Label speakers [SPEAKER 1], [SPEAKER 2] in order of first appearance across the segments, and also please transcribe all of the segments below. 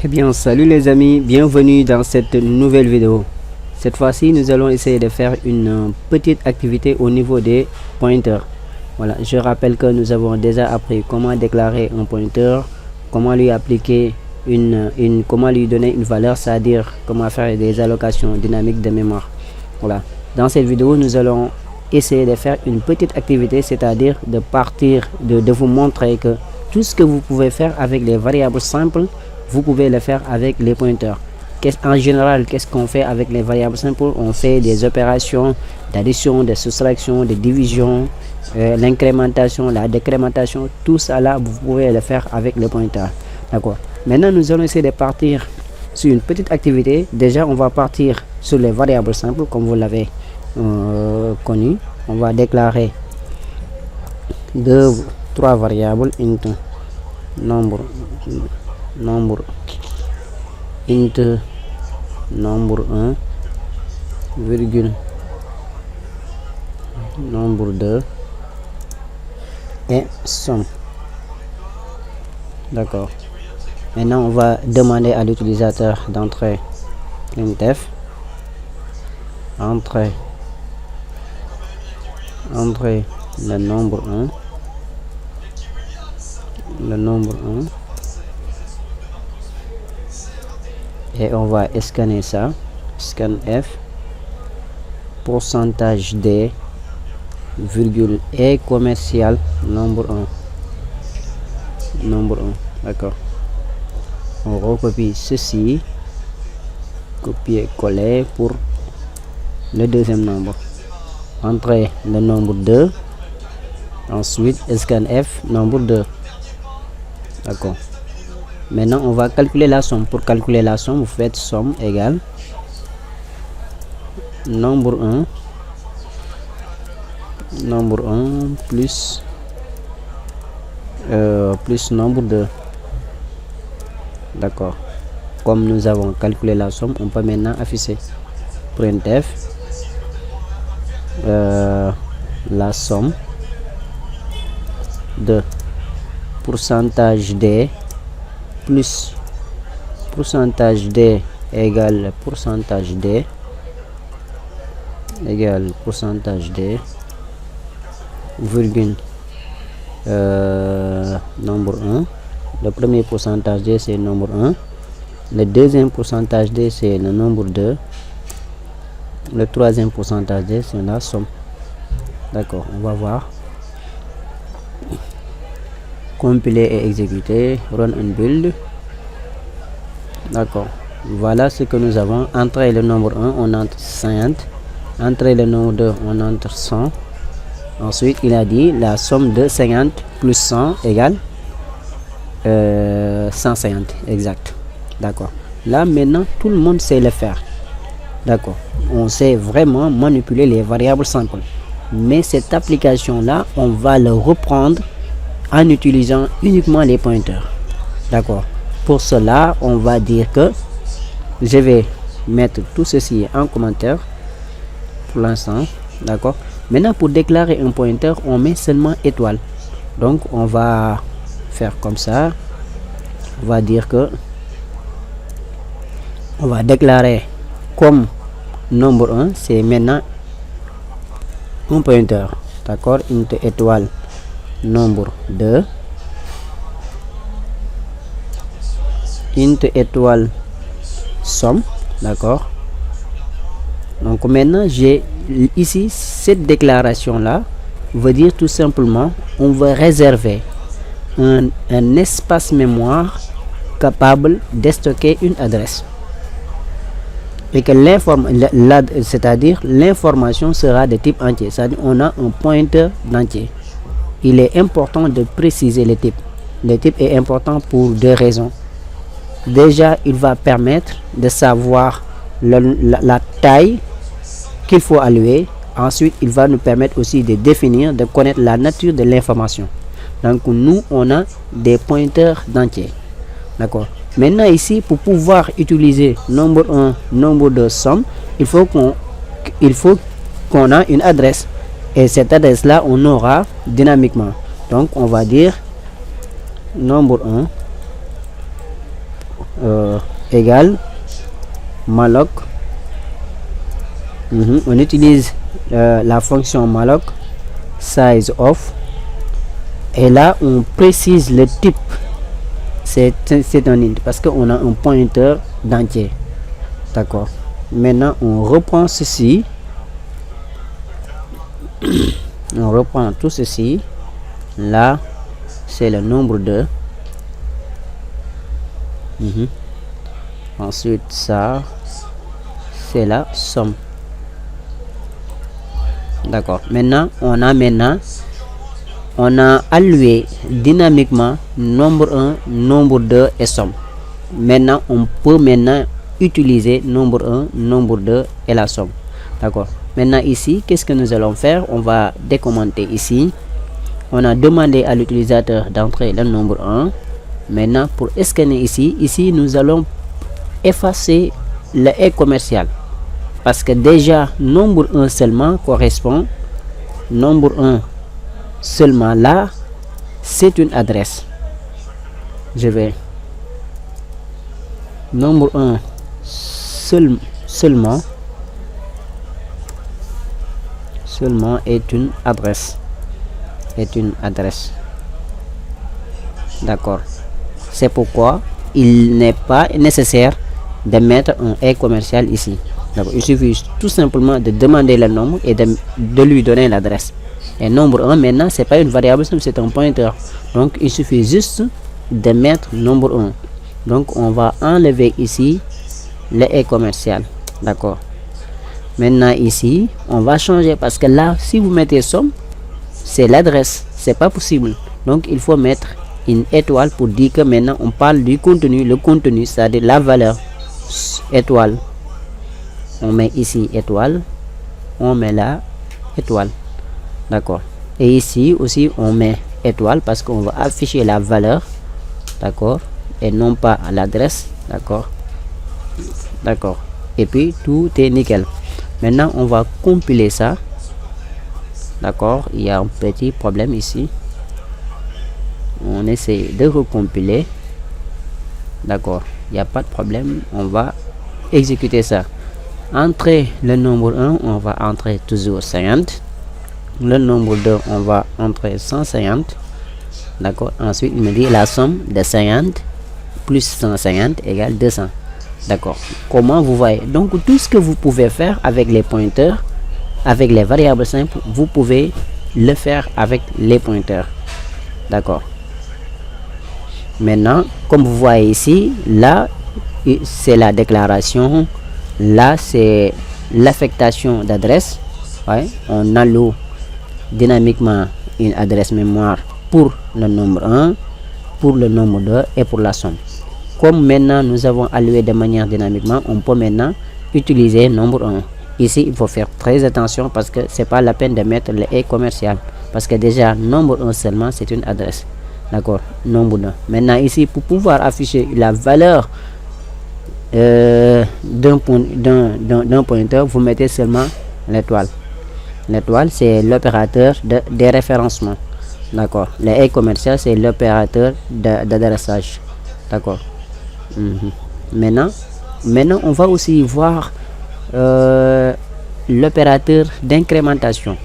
[SPEAKER 1] Eh bien, salut les amis, bienvenue dans cette nouvelle vidéo. Cette fois-ci, nous allons essayer de faire une petite activité au niveau des pointeurs. Voilà, je rappelle que nous avons déjà appris comment déclarer un pointeur, comment lui appliquer comment lui donner une valeur, c'est-à-dire comment faire des allocations dynamiques de mémoire. Voilà, dans cette vidéo, nous allons essayer de faire une petite activité, c'est-à-dire de vous montrer que tout ce que vous pouvez faire avec les variables simples, vous pouvez le faire avec les pointeurs. En général, qu'est-ce qu'on fait avec les variables simples? On fait des opérations d'addition, de soustraction, de division, l'incrémentation, la décrémentation, tout ça là, vous pouvez le faire avec les pointeurs. D'accord. Maintenant, nous allons essayer de partir sur une petite activité. Déjà, on va partir sur les variables simples, comme vous l'avez connu. On va déclarer trois variables int nombre int nombre 1 virgule nombre 2 et somme. D'accord. Maintenant, on va demander à l'utilisateur d'entrer printf, entrer le nombre 1, et on va scanner ça, scanf pourcentage d virgule et commercial nombre 1. D'accord. On recopie ceci, copier coller pour le deuxième nombre. Entrer le nombre 2, ensuite scanf nombre 2. D'accord. Maintenant, on va calculer la somme. Pour calculer la somme, vous faites somme égale nombre 1 plus nombre 2. D'accord. Comme nous avons calculé la somme, on peut maintenant afficher printf la somme de pourcentage d plus pourcentage d égale pourcentage d virgule nombre 1. Le premier pourcentage d c'est nombre 1, le deuxième pourcentage d c'est le nombre 2, le troisième pourcentage d c'est la somme. D'accord, on va voir. Compiler et exécuter, run and build. D'accord, voilà ce que nous avons. Entrer le nombre 1, on entre 50. Entrer le nombre 2, on entre 100. Ensuite, il a dit la somme de 50 plus 100 égale 150. Exact. D'accord. Là, maintenant, tout le monde sait le faire. D'accord. On sait vraiment manipuler les variables simples. Mais cette application-là, on va le reprendre en utilisant uniquement les pointeurs. D'accord. Pour cela, on va dire que je vais mettre tout ceci en commentaire pour l'instant. D'accord. Maintenant, pour déclarer un pointeur, on met seulement étoile. Donc, on va faire comme ça. On va dire que on va déclarer comme nombre 1, c'est maintenant un pointeur. D'accord. Int étoile nombre 2, int étoile somme. D'accord. Donc maintenant, j'ai ici cette déclaration là veut dire tout simplement on va réserver un espace mémoire capable de stocker une adresse, et que c'est-à-dire l'information sera de type entier, c'est-à-dire on a un pointeur d'entier. Il est important de préciser le type. Le type est important pour deux raisons. Déjà, il va permettre de savoir la taille qu'il faut allouer. Ensuite, il va nous permettre aussi de définir, de connaître la nature de l'information. Donc, nous, on a des pointeurs d'entier. D'accord. Maintenant, ici, pour pouvoir utiliser nombre 1, nombre 2, somme, il faut qu'on a une adresse. Et cette adresse-là, on aura dynamiquement. Donc, on va dire nombre 1 égale malloc. On utilise la fonction malloc size of, et là on précise le type. C'est un int parce qu'on a un pointeur d'entier. D'accord. Maintenant on reprend ceci. On reprend tout ceci. Là c'est le nombre de. Ensuite ça c'est la somme. D'accord. Maintenant on a alloué dynamiquement nombre 1, nombre 2 et somme. Maintenant on peut utiliser nombre 1, nombre 2 et la somme. D'accord. Maintenant ici, qu'est-ce que nous allons faire? On va décommenter ici. On a demandé à l'utilisateur d'entrer le nombre 1. Maintenant pour scanner ici nous allons effacer le et commercial, parce que déjà nombre 1 seulement correspond, nombre 1 seulement là c'est une adresse. Je vais nombre 1 seulement est une adresse, d'accord. C'est pourquoi il n'est pas nécessaire de mettre un et commercial ici. Donc il suffit tout simplement de demander le nombre et de lui donner l'adresse. Et nombre 1 maintenant c'est pas une variable, c'est un pointeur, donc il suffit juste de mettre nombre 1. Donc on va enlever ici le et commercial. D'accord. Maintenant ici on va changer, parce que là si vous mettez somme c'est l'adresse, c'est pas possible. Donc il faut mettre une étoile pour dire que maintenant on parle du contenu. Le contenu c'est-à-dire la valeur étoile. On met ici étoile, on met là étoile. D'accord. Et ici aussi on met étoile parce qu'on va afficher la valeur. D'accord. Et non pas l'adresse. D'accord. D'accord. Et puis tout est nickel. Maintenant on va compiler ça. D'accord. Il y a un petit problème ici. On essaie de recompiler. D'accord. Il n'y a pas de problème. On va exécuter ça. Entrer le nombre 1, on va entrer toujours 50. Le nombre 2, on va entrer 150. D'accord. Ensuite il me dit la somme de 50 plus 150 égale 200. D'accord. Comment vous voyez? Donc tout ce que vous pouvez faire avec les pointeurs, avec les variables simples, vous pouvez le faire avec les pointeurs. D'accord. Maintenant comme vous voyez ici, là c'est la déclaration, là c'est l'affectation d'adresse. Ouais, on alloue dynamiquement une adresse mémoire pour le nombre 1, pour le nombre 2 et pour la somme. Comme maintenant nous avons alloué de manière dynamiquement, on peut maintenant utiliser nombre 1. Ici il faut faire très attention parce que c'est pas la peine de mettre le et commercial, parce que déjà nombre 1 seulement c'est une adresse. D'accord. Nombre 2. Maintenant ici pour pouvoir afficher la valeur d'un pointeur, vous mettez seulement l'étoile. L'étoile c'est l'opérateur de déréférencement. D'accord. Le et commercial c'est l'opérateur d'adressage. D'accord. Maintenant on va aussi voir l'opérateur d'incrémentation.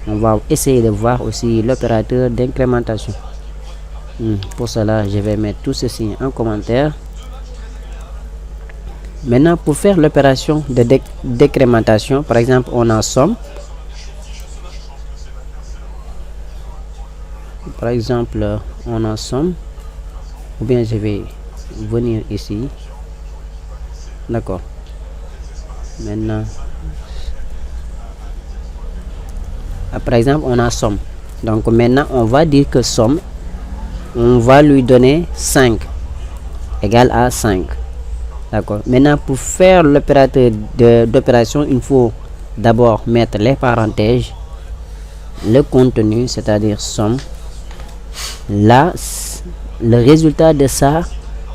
[SPEAKER 1] On va essayer de voir aussi l'opérateur d'incrémentation. Pour cela je vais mettre tout ceci en commentaire. Maintenant pour faire l'opération de décrémentation, par exemple on a somme. Par exemple on a somme, ou bien je vais venir ici. D'accord. Maintenant par exemple on a somme, donc maintenant on va dire que somme, on va lui donner 5 égale à 5. D'accord. Maintenant pour faire l'opérateur d'opération, il faut d'abord mettre les parenthèses, le contenu, c'est-à-dire somme. Là le résultat de ça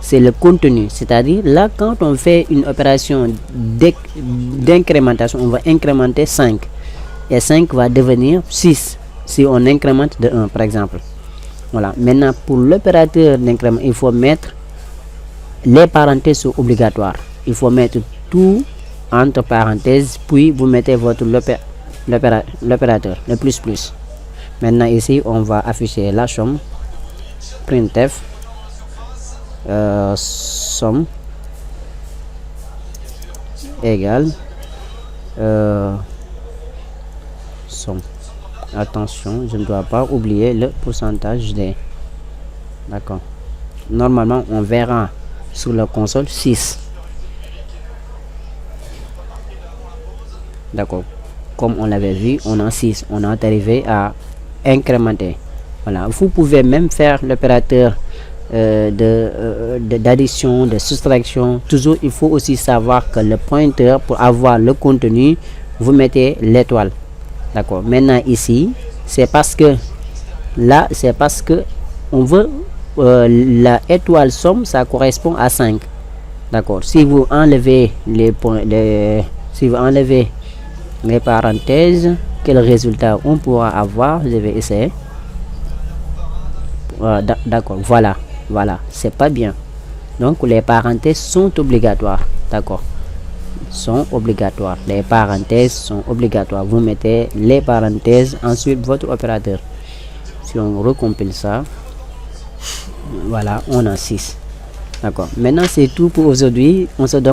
[SPEAKER 1] c'est le contenu, c'est-à-dire là quand on fait une opération d'incrémentation, on va incrémenter 5 et 5 va devenir 6 si on incrémente de 1 par exemple. Voilà. Maintenant pour l'opérateur d'incrément, il faut mettre les parenthèses sont obligatoires. Il faut mettre tout entre parenthèses, puis vous mettez votre l'opérateur, le plus. Maintenant ici, on va afficher la somme. Printf somme égale somme. Attention, je ne dois pas oublier le pourcentage des. D'accord. Normalement, on verra sur la console 6. D'accord. Comme on l'avait vu, on a 6. On est arrivé à incrémenter. Voilà. Vous pouvez même faire l'opérateur d'addition, de soustraction. Toujours, il faut aussi savoir que le pointeur, pour avoir le contenu, vous mettez l'étoile. D'accord. Maintenant ici, c'est parce que là, c'est parce que on veut la étoile somme, ça correspond à 5. D'accord. Si vous enlevez les points, si vous enlevez les parenthèses, quel résultat on pourra avoir? Je vais essayer. D'accord. Voilà, c'est pas bien. Donc les parenthèses sont obligatoires. D'accord. Sont obligatoires. Les parenthèses sont obligatoires. Vous mettez les parenthèses, ensuite votre opérateur. Si on recompile ça, voilà, on a 6. D'accord. Maintenant, c'est tout pour aujourd'hui. On se donne